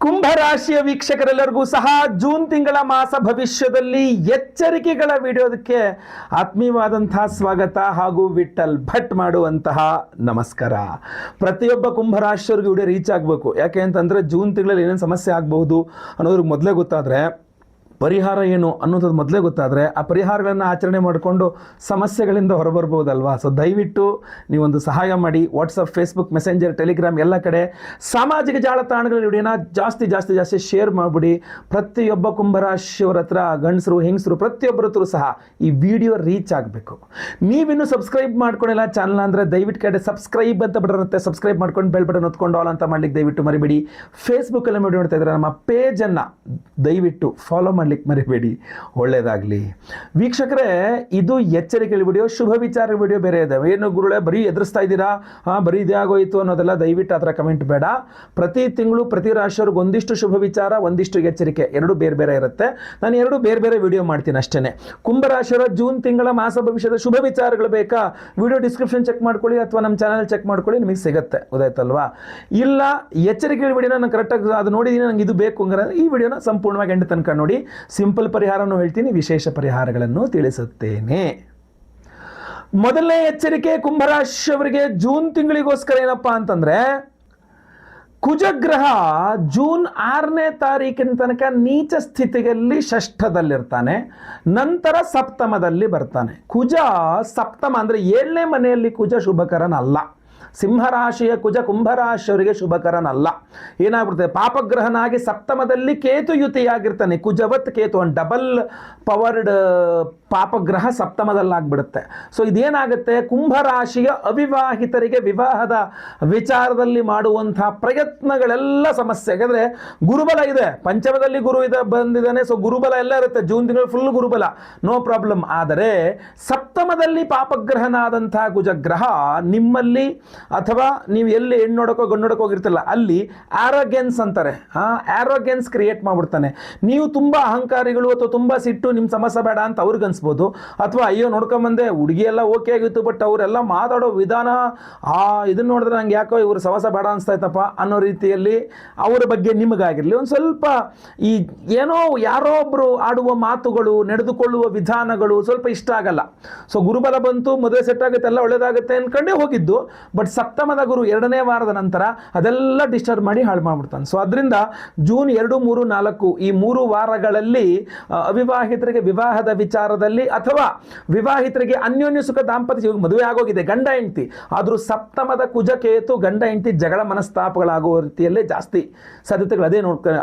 ಕುಂಭರಾಶಿಯ ವೀಕ್ಷಕರೆಲ್ಲರಿಗೂ ಸಹ ಜೂನ್ ತಿಂಗಳ ಮಾಸ ಭವಿಷ್ಯದಲ್ಲಿ ಎಚ್ಚರಿಕೆಗಳ ವಿಡಿಯೋದಕ್ಕೆ ಆತ್ಮೀಯವಾದಂತಹ ಸ್ವಾಗತ ಹಾಗೂ ವಿಠಲ್ ಭಟ್ ಮಾಡುವಂತಹ ನಮಸ್ಕಾರ. ಪ್ರತಿಯೊಬ್ಬ ಕುಂಭರಾಶಿಯವರಿಗೂ ವಿಡಿಯೋ ರೀಚ್ ಆಗಬೇಕು. ಯಾಕೆ ಅಂತಂದರೆ ಜೂನ್ ತಿಂಗಳಲ್ಲಿ ಏನೇನು ಸಮಸ್ಯೆ ಆಗಬಹುದು ಅನ್ನೋದ್ರಿಗೆ ಮೊದಲೇ ಗೊತ್ತಾದರೆ, ಪರಿಹಾರ ಏನು ಅನ್ನೋದು ಮೊದಲೇ ಗೊತ್ತಾದರೆ ಆ ಪರಿಹಾರಗಳನ್ನು ಆಚರಣೆ ಮಾಡಿಕೊಂಡು ಸಮಸ್ಯೆಗಳಿಂದ ಹೊರಬರ್ಬೋದಲ್ವಾ. ಸೊ ದಯವಿಟ್ಟು ನೀವೊಂದು ಸಹಾಯ ಮಾಡಿ. ವಾಟ್ಸಪ್, ಫೇಸ್ಬುಕ್, ಮೆಸೆಂಜರ್, ಟೆಲಿಗ್ರಾಮ್ ಎಲ್ಲ ಕಡೆ ಸಾಮಾಜಿಕ ಜಾಲತಾಣಗಳ ವಿಡಿಯೋನ ಜಾಸ್ತಿ ಶೇರ್ ಮಾಡಿಬಿಡಿ. ಪ್ರತಿಯೊಬ್ಬ ಕುಂಭರಾಶಿಯವರ ಹತ್ರ, ಗಂಡಸರು ಹೆಂಗಸರು ಪ್ರತಿಯೊಬ್ಬರ ಹತ್ರ ಸಹ ಈ ವಿಡಿಯೋ ರೀಚ್ ಆಗಬೇಕು. ನೀವಿನ್ನೂ ಸಬ್ಸ್ಕ್ರೈಬ್ ಮಾಡ್ಕೊಂಡಿಲ್ಲ ಚಾನಲ್ ಅಂದರೆ ದಯವಿಟ್ಟು ಕಡೆ ಸಬ್ಸ್ಕ್ರೈಬ್ ಅಂತ ಬರುತ್ತೆ, ಸಬ್ಸ್ಕ್ರೈಬ್ ಮಾಡ್ಕೊಂಡು ಬೆಲ್ ಬಟನ್ ಹೊತ್ಕೊಂಡು ಆಲ್ ಅಂತ ಮಾಡ್ಲಿಕ್ಕೆ ದಯವಿಟ್ಟು ಮರಿಬೇಡಿ. ಫೇಸ್ಬುಕ್ಕಲ್ಲಿ ವಿಡಿಯೋ ನೋಡ್ತಾ ಇದ್ದಾರೆ, ನಮ್ಮ ಪೇಜನ್ನು ದಯವಿಟ್ಟು ಫಾಲೋ ಮಾಡಿ ಮರಿಬೇಡಿ. ಒಳ್ಳೆಯದಾಗಲಿ ವೀಕ್ಷಕರೇ. ಇದು ಎಚ್ಚರಿಕೆಗಳ ವಿಡಿಯೋ, ಶುಭ ವಿಚಾರ ವಿಡಿಯೋ ಬೇರೆ ಇದೆ. ಏನು ಗುರುಳೆ ಬರೀ ಎದುರಿಸ್ತಾ ಇದ್ದೀರಾ, ಬರೀ ಇದೇ ಆಗೋಯ್ತು ಅನ್ನೋದೆಲ್ಲ ದಯವಿಟ್ಟು ಆ ಥರ ಕಮೆಂಟ್ ಬೇಡ. ಪ್ರತಿ ತಿಂಗಳು ಪ್ರತಿ ರಾಶಿಯವ್ರಿಗೆ ಒಂದಿಷ್ಟು ಶುಭ ವಿಚಾರ, ಒಂದಿಷ್ಟು ಎಚ್ಚರಿಕೆ, ಎರಡು ಬೇರೆ ಬೇರೆ ಇರುತ್ತೆ. ನಾನು ಎರಡು ಬೇರೆ ಬೇರೆ ವಿಡಿಯೋ ಮಾಡ್ತೀನಿ ಅಷ್ಟೇ. ಕುಂಭರಾಶಿಯವರ ಜೂನ್ ತಿಂಗಳ ಮಾಸ ಭವಿಷ್ಯದ ಶುಭ ವಿಚಾರಗಳು ಬೇಕಾ, ವಿಡಿಯೋ ಡಿಸ್ಕ್ರಿಪ್ಷನ್ ಚೆಕ್ ಮಾಡ್ಕೊಳ್ಳಿ ಅಥವಾ ನಮ್ಮ ಚಾನಲ್ ಚೆಕ್ ಮಾಡ್ಕೊಳ್ಳಿ, ನಿಮಗೆ ಸಿಗುತ್ತೆ. ಗೊತ್ತಾಯ್ತಲ್ವಾ? ಇಲ್ಲ ಎಚ್ಚರಿಕೆಗಳ ವಿಡಿಯೋನ ನಾನು ಕರೆಕ್ಟಾಗಿ ಅದು ನೋಡಿದ್ದೀನಿ, ನಂಗೆ ಇದು ಬೇಕು ಅಂದರೆ ಈ ವಿಡಿಯೋನ ಸಂಪೂರ್ಣವಾಗಿ ಎಂಡ್ ತನಕ ನೋಡಿ. ಸಿಂಪಲ್ ಪರಿಹಾರವನ್ನು ಹೇಳ್ತೀನಿ, ವಿಶೇಷ ಪರಿಹಾರಗಳನ್ನು ತಿಳಿಸುತ್ತೇನೆ. ಮೊದಲನೇ ಎಚ್ಚರಿಕೆ ಕುಂಭರಾಶಿಯವರಿಗೆ ಜೂನ್ ತಿಂಗಳಿಗೋಸ್ಕರ ಏನಪ್ಪಾ ಅಂತಂದ್ರೆ, ಕುಜಗ್ರಹ ಜೂನ್ 6ನೇ ತಾರೀಕಿನ ತನಕ ನೀಚ ಸ್ಥಿತಿಯಲ್ಲಿ ಷಷ್ಠದಲ್ಲಿರ್ತಾನೆ, ನಂತರ ಸಪ್ತಮದಲ್ಲಿ ಬರ್ತಾನೆ. ಕುಜ ಸಪ್ತಮ ಅಂದರೆ 7ನೇ ಮನೆಯಲ್ಲಿ ಕುಜ ಶುಭಕರನಲ್ಲ. ಸಿಂಹರಾಶಿಯ ಕುಜ ಕುಂಭರಾಶಿಯವರಿಗೆ ಶುಭಕರನಲ್ಲ. ಏನಾಗ್ಬಿಡ್ತದೆ, ಪಾಪಗ್ರಹನಾಗಿ ಸಪ್ತಮದಲ್ಲಿ ಕೇತು ಯುತಿಯಾಗಿರ್ತಾನೆ. ಕುಜವತ್ ಕೇತು ಡಬಲ್ ಪವರ್ಡ್ ಪಾಪಗ್ರಹ ಸಪ್ತಮದಲ್ಲಾಗ್ಬಿಡುತ್ತೆ. ಸೊ ಇದೇನಾಗುತ್ತೆ, ಕುಂಭರಾಶಿಯ ಅವಿವಾಹಿತರಿಗೆ ವಿವಾಹದ ವಿಚಾರದಲ್ಲಿ ಮಾಡುವಂತಹ ಪ್ರಯತ್ನಗಳೆಲ್ಲ ಸಮಸ್ಯೆ. ಯಾಕಂದರೆ ಗುರುಬಲ ಇದೆ, ಪಂಚಮದಲ್ಲಿ ಗುರು ಇದೆ ಬಂದಿದ್ದಾನೆ. ಸೊ ಗುರುಬಲ ಎಲ್ಲ ಇರುತ್ತೆ, ಜೂನ್ ತಿಂಗಳು ಫುಲ್ ಗುರುಬಲ, ನೋ ಪ್ರಾಬ್ಲಮ್. ಆದರೆ ಸಪ್ತಮದಲ್ಲಿ ಪಾಪಗ್ರಹನಾದಂತಹ ಕುಜಗ್ರಹ ನಿಮ್ಮಲ್ಲಿ ಅಥವಾ ನೀವು ಎಲ್ಲಿ ಹೆಣ್ಣು ನೋಡೋಕೋ ಗಂಡು ನೋಡೋಕೆ ಹೋಗಿರ್ತಿಲ್ಲ ಅಲ್ಲಿ ಆರೋಗ್ಯನ್ಸ್ ಅಂತಾರೆ, ಆರೋಗ್ಯನ್ಸ್ ಕ್ರಿಯೇಟ್ ಮಾಡ್ಬಿಡ್ತಾನೆ. ನೀವು ತುಂಬ ಅಹಂಕಾರಿಗಳು ಅಥವಾ ತುಂಬ ಸಿಟ್ಟು, ನಿಮ್ಮ ಸಮಸ್ಯೆ ಬೇಡ ಅಂತ ಅವ್ರಿಗೆ ಅನ್ಸ್ಬೋದು. ಅಥವಾ ಅಯ್ಯೋ ನೋಡ್ಕೊಂಬಂದೆ ಹುಡುಗಿ ಎಲ್ಲ ಓಕೆ ಆಗಿತ್ತು, ಬಟ್ ಅವರೆಲ್ಲ ಮಾತಾಡೋ ವಿಧಾನ ಇದನ್ನು ನೋಡಿದ್ರೆ ನಂಗೆ ಯಾಕೋ ಇವ್ರ ಸಮಸ್ಯೆ ಬೇಡ ಅನಿಸ್ತಾಯ್ತಪ್ಪ ಅನ್ನೋ ರೀತಿಯಲ್ಲಿ ಅವರ ಬಗ್ಗೆ ನಿಮಗಾಗಿರಲಿ ಒಂದು ಸ್ವಲ್ಪ ಈ ಏನೋ ಯಾರೋ ಒಬ್ಬರು ಆಡುವ ಮಾತುಗಳು, ನಡೆದುಕೊಳ್ಳುವ ವಿಧಾನಗಳು ಸ್ವಲ್ಪ ಇಷ್ಟ ಆಗಲ್ಲ. ಸೊ ಗುರುಬಲ ಬಂತು, ಮದುವೆ ಸೆಟ್ ಆಗುತ್ತೆ, ಎಲ್ಲ ಒಳ್ಳೇದಾಗುತ್ತೆ ಅನ್ಕೊಂಡೇ ಹೋಗಿದ್ದು, ಬಟ್ ಸಪ್ತಮದ ಗುರು 2ನೇ ವಾರದ ನಂತರ ಅದೆಲ್ಲ ಡಿಸ್ಟರ್ಬ್ ಮಾಡಿ ಹಾಳು ಮಾಡ್ಬಿಡ್ತಾನೆ. ಸೊ ಅದರಿಂದ ಜೂನ್ 2, 3, 4 ಈ 3 ವಾರಗಳಲ್ಲಿ ಅವಿವಾಹಿತರಿಗೆ ವಿವಾಹದ ವಿಚಾರದಲ್ಲಿ ಅಥವಾ ವಿವಾಹಿತರಿಗೆ ಅನ್ಯೋನ್ಯ ಸುಖ ದಾಂಪತ್ಯ, ಮದುವೆ ಆಗೋಗಿದೆ ಗಂಡ ಹೆಂಡತಿ, ಆದರೂ ಸಪ್ತಮದ ಕುಜ ಕೇತು ಗಂಡ ಹೆಂಡತಿ ಜಗಳ ಮನಸ್ತಾಪಗಳಾಗುವ ರೀತಿಯಲ್ಲೇ ಜಾಸ್ತಿ ಸಾಧ್ಯತೆಗಳು, ಅದೇ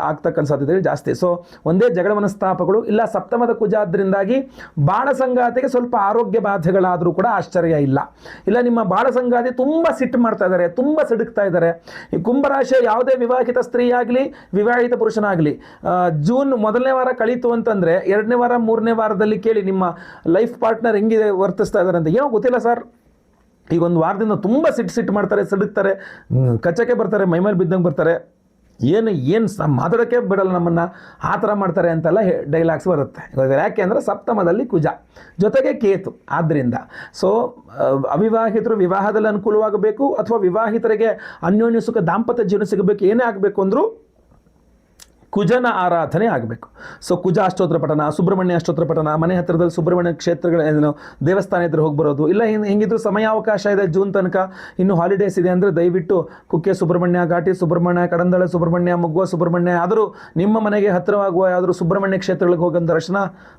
ಆಗ್ತಕ್ಕಂಥ ಸಾಧ್ಯತೆಗಳು ಜಾಸ್ತಿ. ಸೊ ಒಂದೇ ಜಗಳ ಮನಸ್ತಾಪಗಳು ಇಲ್ಲ, ಸಪ್ತಮದ ಕುಜ ಆದ್ದರಿಂದಾಗಿ ಬಾಳ ಸಂಗಾತಿಗೆ ಸ್ವಲ್ಪ ಆರೋಗ್ಯ ಬಾಧೆಗಳಾದರೂ ಕೂಡ ಆಶ್ಚರ್ಯ ಇಲ್ಲ. ಇಲ್ಲ ನಿಮ್ಮ ಬಾಳ ಸಂಗಾತಿ ತುಂಬ ಸಿಟ್ಟು ಮಾಡ್ತಾ ಇದ್ದಾರೆ, ತುಂಬ ಸಿಡುಕ್ತಾ ಇದ್ದಾರೆ. ಈ ಕುಂಭರಾಶಿಯ ಯಾವುದೇ ವಿವಾಹಿತ ಸ್ತ್ರೀ ಆಗಲಿ ವಿವಾಹಿತ ಪುರುಷನಾಗಲಿ ಜೂನ್ 1ನೇ ವಾರ ಕಳೀತು ಅಂತಂದರೆ 2ನೇ ವಾರ 3ನೇ ವಾರದಲ್ಲಿ ಕೇಳಿ ನಿಮ್ಮ ಲೈಫ್ ಪಾರ್ಟ್ನರ್ ಹೆಂಗಿದೆ ವರ್ತಿಸ್ತಾ ಇದ್ದಾರೆ ಅಂತ. ಏನೋ ಗೊತ್ತಿಲ್ಲ ಸರ್, ಈಗ ಒಂದು ವಾರದಿಂದ ತುಂಬ ಸಿಟ್ಟು ಮಾಡ್ತಾರೆ, ಸಿಡುಕ್ತಾರೆ, ಕಚ್ಚಕ್ಕೆ ಬರ್ತಾರೆ, ಮೈಮೇಲೆ ಬಿದ್ದಂಗೆ ಬರ್ತಾರೆ, ಏನು ಮಾತಾಡೋಕ್ಕೆ ಬಿಡಲ್ಲ ನಮ್ಮನ್ನು, ಆ ಥರ ಮಾಡ್ತಾರೆ ಅಂತೆಲ್ಲ ಡೈಲಾಗ್ಸ್ ಬರುತ್ತೆ. ಯಾಕೆ ಅಂದರೆ ಸಪ್ತಮದಲ್ಲಿ ಕುಜ ಜೊತೆಗೆ ಕೇತು. ಆದ್ದರಿಂದ ಸೊ ಅವಿವಾಹಿತರು ವಿವಾಹದಲ್ಲಿ ಅನುಕೂಲವಾಗಬೇಕು ಅಥವಾ ವಿವಾಹಿತರಿಗೆ ಅನ್ಯೋನ್ಯ ಸುಖ ದಾಂಪತ್ಯ ಜೀವನ ಸಿಗಬೇಕು, ಏನೇ ಆಗಬೇಕು ಅಂದರೂ ಕುಜನ ಆರಾಧನೆ ಆಗಬೇಕು. ಸೊ ಕುಜ ಅಷ್ಟೋತ್ರ ಪಠನ, ಸುಬ್ರಹ್ಮಣ್ಯ ಅಷ್ಟೋತ್ರ ಪಠನ, ಮನೆ ಹತ್ತಿರದಲ್ಲಿ ಸುಬ್ರಹ್ಮಣ್ಯ ಕ್ಷೇತ್ರಗಳು ದೇವಸ್ಥಾನ ಇದ್ರೆ ಹೋಗಿ ಬರೋದು. ಇಲ್ಲ ಹೆಂಗಿದ್ರು ಸಮಯಾವಕಾಶ ಇದೆ ಜೂನ್ ತನಕ, ಇನ್ನು ಹಾಲಿಡೇಸ್ ಇದೆ ಅಂದರೆ ದಯವಿಟ್ಟು ಕುಕ್ಕೆ ಸುಬ್ರಹ್ಮಣ್ಯ, ಘಾಟಿ ಸುಬ್ರಹ್ಮಣ್ಯ, ಕಡಂದಳೆ ಸುಬ್ರಹ್ಮಣ್ಯ, ಮುಗ್ಗುವ ಸುಬ್ರಹ್ಮಣ್ಯ, ಆದರೂ ನಿಮ್ಮ ಮನೆಗೆ ಹತ್ತಿರವಾಗುವ ಯಾವುದಾದ್ರು ಸುಬ್ರಹ್ಮಣ್ಯ ಕ್ಷೇತ್ರಗಳಿಗೆ ಹೋಗಿ ದರ್ಶನ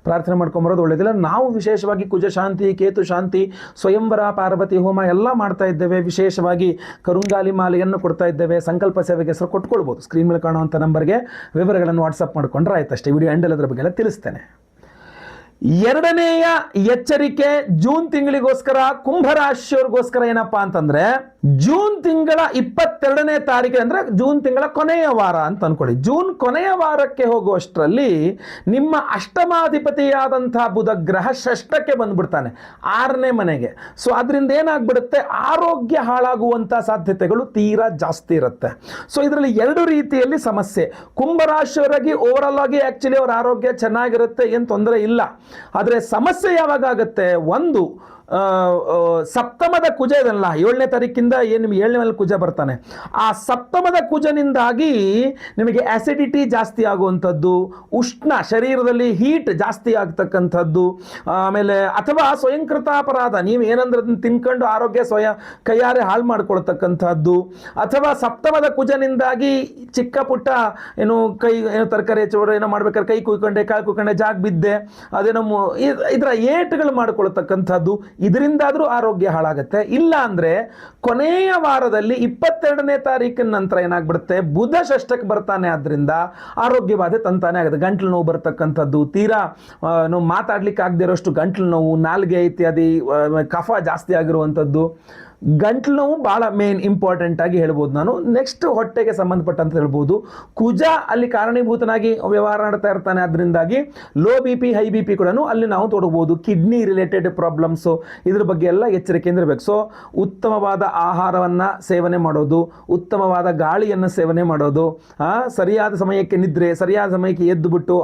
ಪ್ರಾರ್ಥನೆ ಮಾಡ್ಕೊಂಬರೋದು ಒಳ್ಳೆಯದಿಲ್ಲ. ನಾವು ವಿಶೇಷವಾಗಿ ಕುಜ ಶಾಂತಿ, ಕೇತು ಶಾಂತಿ, ಸ್ವಯಂವರ, ಪಾರ್ವತಿ ಹೋಮ ಎಲ್ಲ ಮಾಡ್ತಾ ಇದ್ದೇವೆ. ವಿಶೇಷವಾಗಿ ಕರುಂಗಾಲಿ ಮಾಲೆಯನ್ನು ಕೊಡ್ತಾ ಇದ್ದೇವೆ. ಸಂಕಲ್ಪ ಸೇವೆಗೆ ಹೆಸರು ಕೊಟ್ಕೊಳ್ಬೋದು. ಸ್ಕ್ರೀನ್ ಮೇಲೆ ಕಾಣುವಂಥ ನಂಬರ್ಗೆ ವಿವರಗಳನ್ನು ವಾಟ್ಸಪ್ ಮಾಡಿಕೊಂಡ್ರೆ ಆಯ್ತಷ್ಟೇ. ವಿಡಿಯೋ ಎಂಡಲ್ಲಿ ಅದರ ಬಗ್ಗೆ ಎಲ್ಲ ತಿಳಿಸ್ತೇನೆ. ಎರಡನೆಯ ಎಚ್ಚರಿಕೆ ಜೂನ್ ತಿಂಗಳಿಗೋಸ್ಕರ ಕುಂಭರಾಶಿಯವರಿಗೋಸ್ಕರ ಏನಪ್ಪಾ ಅಂತಂದ್ರೆ, ಜೂನ್ ತಿಂಗಳ 22ನೇ ತಾರೀಕು ಅಂದ್ರೆ ಜೂನ್ ತಿಂಗಳ ಕೊನೆಯ ವಾರ ಅಂತ ಅನ್ಕೊಳ್ಳಿ. ಜೂನ್ ಕೊನೆಯ ವಾರಕ್ಕೆ ಹೋಗುವಷ್ಟರಲ್ಲಿ ನಿಮ್ಮ ಅಷ್ಟಮಾಧಿಪತಿಯಾದಂತಹ ಬುಧ ಗ್ರಹ ಷಷ್ಠಕ್ಕೆ ಬಂದ್ಬಿಡ್ತಾನೆ, 6ನೇ ಮನೆಗೆ. ಸೊ ಅದರಿಂದ ಏನಾಗ್ಬಿಡುತ್ತೆ, ಆರೋಗ್ಯ ಹಾಳಾಗುವಂಥ ಸಾಧ್ಯತೆಗಳು ತೀರಾ ಜಾಸ್ತಿ ಇರುತ್ತೆ. ಸೊ ಇದರಲ್ಲಿ 2 ರೀತಿಯಲ್ಲಿ ಸಮಸ್ಯೆ. ಕುಂಭರಾಶಿಯವರಾಗಿ ಓವರಾಲ್ ಆಗಿ ಆಕ್ಚುಲಿ ಅವರ ಆರೋಗ್ಯ ಚೆನ್ನಾಗಿರುತ್ತೆ, ಏನು ತೊಂದರೆ ಇಲ್ಲ. ಆದರೆ ಸಮಸ್ಯೆ ಯಾವಾಗ ಆಗುತ್ತೆ, ಒಂದು ಸಪ್ತಮದ ಕುಜ ಇದಲ್ಲ, 7ನೇ ತಾರೀಕಿಂದ ಏನು ನಿಮ್ಗೆ 7ನೇ ಮೇಲೆ ಕುಜ ಬರ್ತಾನೆ, ಆ ಸಪ್ತಮದ ಕುಜನಿಂದಾಗಿ ನಿಮಗೆ ಆಸಿಡಿಟಿ ಜಾಸ್ತಿ ಆಗುವಂಥದ್ದು, ಉಷ್ಣ ಶರೀರದಲ್ಲಿ ಹೀಟ್ ಜಾಸ್ತಿ ಆಗ್ತಕ್ಕಂಥದ್ದು, ಆಮೇಲೆ ಅಥವಾ ಸ್ವಯಂಕೃತಾಪರಾಧ, ನೀವು ಏನಂದ್ರೆ ಅದನ್ನು ತಿನ್ಕೊಂಡು ಆರೋಗ್ಯ ಕೈಯಾರೆ ಹಾಳು ಮಾಡ್ಕೊಳ್ತಕ್ಕಂಥದ್ದು, ಅಥವಾ ಸಪ್ತಮದ ಕುಜನಿಂದಾಗಿ ಚಿಕ್ಕ ಪುಟ್ಟ ಏನು ತರಕಾರಿ ಹೆಚ್ಚು ಏನೋ ಮಾಡ್ಬೇಕಾದ್ರೆ ಕೈ ಕುಯ್ಕೊಂಡೆ ಕಾಲು ಕುಯ್ಕೊಂಡೆ ಜಾಗ ಬಿದ್ದೆ, ಅದೇನೋ ಇದರ ಏಟುಗಳು ಮಾಡ್ಕೊಳ್ತಕ್ಕಂಥದ್ದು, ಇದರಿಂದಾದರೂ ಆರೋಗ್ಯ ಹಾಳಾಗುತ್ತೆ. ಇಲ್ಲ ಅಂದರೆ ಕೊನೆಯ ವಾರದಲ್ಲಿ 22ನೇ ತಾರೀಕಿನ ನಂತರ ಏನಾಗ್ಬಿಡುತ್ತೆ, ಬುಧ ಷಷ್ಠಕ್ಕೆ ಬರ್ತಾನೆ, ಆದ್ದರಿಂದ ಆರೋಗ್ಯ ಬಾಧೆ ತಂತಾನೆ ಆಗುತ್ತೆ. ಗಂಟ್ಲು ನೋವು ಬರ್ತಕ್ಕಂಥದ್ದು, ತೀರಾ ನಾವು ಮಾತಾಡ್ಲಿಕ್ಕೆ ಆಗದೆ ಇರೋಷ್ಟು ಗಂಟ್ಲು ನೋವು, ನಾಲ್ಗೆ ಇತ್ಯಾದಿ ಕಫ ಜಾಸ್ತಿ ಆಗಿರುವಂಥದ್ದು, ಗಂಟ್ಲು ನೋವು ಭಾಳ ಮೇನ್ ಇಂಪಾರ್ಟೆಂಟ್ ಆಗಿ ಹೇಳ್ಬೋದು ನಾನು. ನೆಕ್ಸ್ಟ್ ಹೊಟ್ಟೆಗೆ ಸಂಬಂಧಪಟ್ಟಂತ ಹೇಳ್ಬೋದು, ಕುಜ ಅಲ್ಲಿ ಕಾರಣೀಭೂತನಾಗಿ ವ್ಯವಹಾರ ಮಾಡ್ತಾ ಇರ್ತಾನೆ, ಅದರಿಂದಾಗಿ low B P I B P ಕೂಡ ಅಲ್ಲಿ ನಾವು ತೊಡಗಬಹುದು. ಕಿಡ್ನಿ ರಿಲೇಟೆಡ್ ಪ್ರಾಬ್ಲಮ್ಸು, ಇದ್ರ ಬಗ್ಗೆ ಎಲ್ಲ ಎಚ್ಚರಿಕೆಯಿಂದ ಇರಬೇಕು. ಸೊ ಉತ್ತಮವಾದ ಆಹಾರವನ್ನು ಸೇವನೆ ಮಾಡೋದು, ಉತ್ತಮವಾದ ಗಾಳಿಯನ್ನು ಸೇವನೆ ಮಾಡೋದು, ಸರಿಯಾದ ಸಮಯಕ್ಕೆ ನಿದ್ರೆ, ಸರಿಯಾದ ಸಮಯಕ್ಕೆ ಎದ್ದು ಬಿಟ್ಟು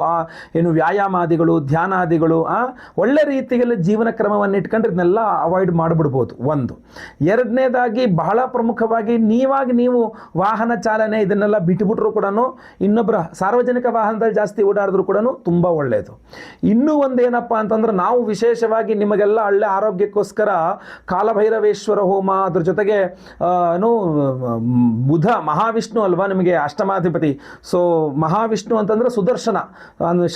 ಏನು ವ್ಯಾಯಾಮಾದಿಗಳು, ಧ್ಯಾನಾದಿಗಳು, ಒಳ್ಳೆ ರೀತಿಯಲ್ಲಿ ಜೀವನ ಕ್ರಮವನ್ನು ಇಟ್ಕೊಂಡ್ರೆ ಇದನ್ನೆಲ್ಲ ಅವಾಯ್ಡ್ ಮಾಡಿಬಿಡ್ಬೋದು. ಒಂದು. ಎರಡನೇದಾಗಿ ಬಹಳ ಪ್ರಮುಖವಾಗಿ ನೀವು ವಾಹನ ಚಾಲನೆ ಇದನ್ನೆಲ್ಲ ಬಿಟ್ಟುಬಿಟ್ರು ಕೂಡ, ಇನ್ನೊಬ್ಬರ ಸಾರ್ವಜನಿಕ ವಾಹನದಲ್ಲಿ ಜಾಸ್ತಿ ಓಡಾಡಿದ್ರು ಕೂಡ ತುಂಬ ಒಳ್ಳೆಯದು. ಇನ್ನೂ ಒಂದೇನಪ್ಪ ಅಂತಂದ್ರೆ, ನಾವು ವಿಶೇಷವಾಗಿ ನಿಮಗೆಲ್ಲ ಒಳ್ಳೆ ಆರೋಗ್ಯಕ್ಕೋಸ್ಕರ ಕಾಲಭೈರವೇಶ್ವರ ಹೋಮ, ಅದ್ರ ಜೊತೆಗೆ ಬುಧ ಮಹಾವಿಷ್ಣು ಅಲ್ವಾ ನಿಮಗೆ ಅಷ್ಟಮಾಧಿಪತಿ, ಸೊ ಮಹಾವಿಷ್ಣು ಅಂತಂದ್ರೆ ಸುದರ್ಶನ,